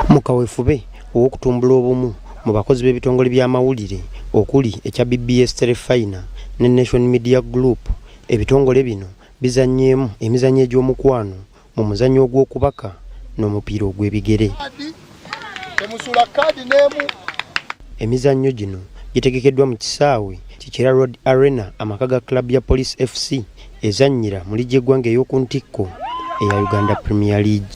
Mukawefube ow'okutumbula obumu mu bakozi b'ebitongole by'amawulire okuli ekya BBS Telefina ne Nation Media Group, ebitongole bino bizanyeemu emizannyo egy'omukwano mu muzannyo ogw'okubaka n'omupiira ogw'ebigere. Emizannyo gino gitegekeddwa mu kisaawe Kikera Road Arena amaka ga club ya Police FC ezannyira mu liigi y'eggwanga ey'oku ntikko eya Uganda Premier League.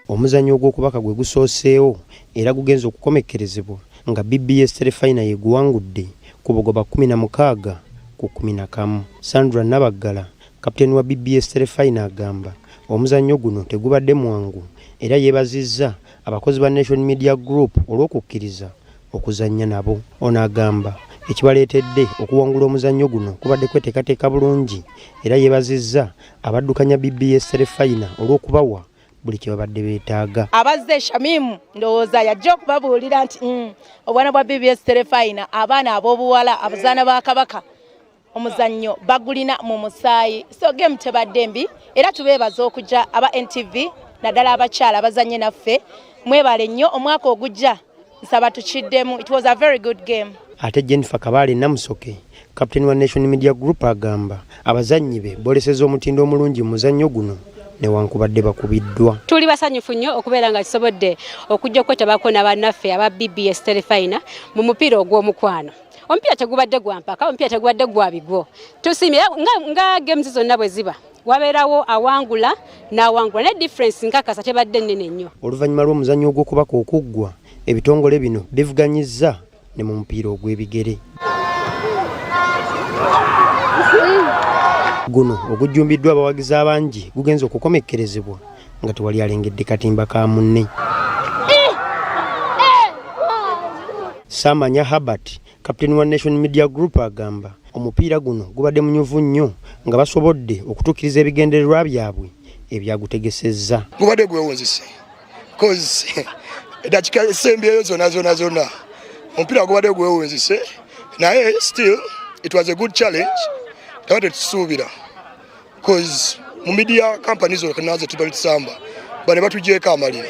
Omuzannyo ogw'okubaka gwe gusooseewo era gugenza okukomekkerezebwa nga BBS Telefina ye guwangudde ku bugoba 16 ku 11. Sandra Nabaggala, kapiteeni wa BBS Telefina, agamba omuzannyo guno tegubadde mwangu era yeebazizza abakozi ba Nation Media Group olw'okukkiriza okuzannya nabo. Ono agamba ekibaleetedde okuwangula omuzannyo guno kubadde kweteekateeka bulungi era yeebazizza abaddukanya BBS Telefina olw'okubawa buli kye babadde beetaaga. Abazze Shamimu ndowooza yajja okubabuulira nti obwana bwa BBS Telefina abaana ab'obuwala abazaana ba Kabaka omuzannyo bagulina mu musaayi, so game tebadde mbi era tubeebaza okujja aba NTV naddala abakyala abazannye naffe. Mwebale nnyo omwaka ogujja nsaba tukiddemu. It was a very good game. Ate Jennifer Kabale Namusoke, kapiteeni wa Nation Media Group, agamba abazannyi be boolesezza omutindo omulungi mu muzannyo guno newankubadde bakubiddwa. Tuli basanyufu nnyo okubeera nga kisobodde okujja okwetabako n'abannaffe aba BBS Telefina mu mupiira ogw'omukwano. Omupiira tegubadde gwa mpaka, omupiira tegubadde gwa bigo. Tusimye nga games zonna bwe ziba wabeerawo awangula n'awangula, ne difference nkakasa tebadde nnene nnyo. Oluvannyuma lw'omuzannyo ogw'okubaka okuggwa, ebitongole bino bivuganyizza ne mu mupiira ogw'ebigere. Guno ogujjumbiddwa abawagizi abangi gugenza okukomekkerezebwa nga tewali alengedde katimba ka munne. Samanya Herbert, kapiteeni wa Nation Media Group, agamba omupiira guno gubadde munyuvu nnyo nga basobodde okutuukiriza ebigendererwa byabwe ebyagutegesezza. Gubadde gwewunzise cause edakika esembyeyo zonna omupiira gubadde gwewunzise, naye still it was a good challenge. Tawate tusuubira cause mu media companies nazo tubali tusamba bane batujeeka amalire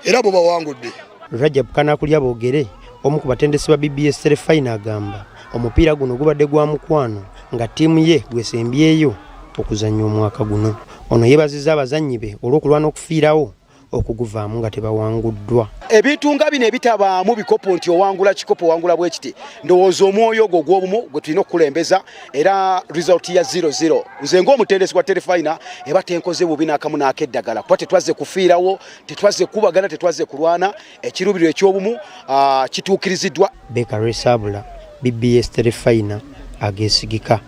era bo bawangudde. Rajab Kanakulya boogere omu ku batendesi ba BBS Telefina agamba omupiira guno gubadde gwa mukwano nga ttiimu ye gwesembyeyo okuzannya omwaka guno. Ono yeebazizza abazannyi be olw'okulwana okufiirawo okuguvaamu nga tebawanguddwa. Ebintu nga bino ebitabaamu bikopo nti owangula kikopo owangula bwe kiti, ndowooza omwoyo ogwo gw'obumu gwe tulina okukulembeza era result ya 0-0. Nze ng'omutendesi wa Telefina eba tenkoze bubi n'akamu n'akeddagala kuba tetwazze kufiirawo, tetwazze kubagana, tetwazze kulwana. Ekirubiriro eky'obumu kituukiriziddwa. Beka Resabula, BBS Telefina, ageesigika.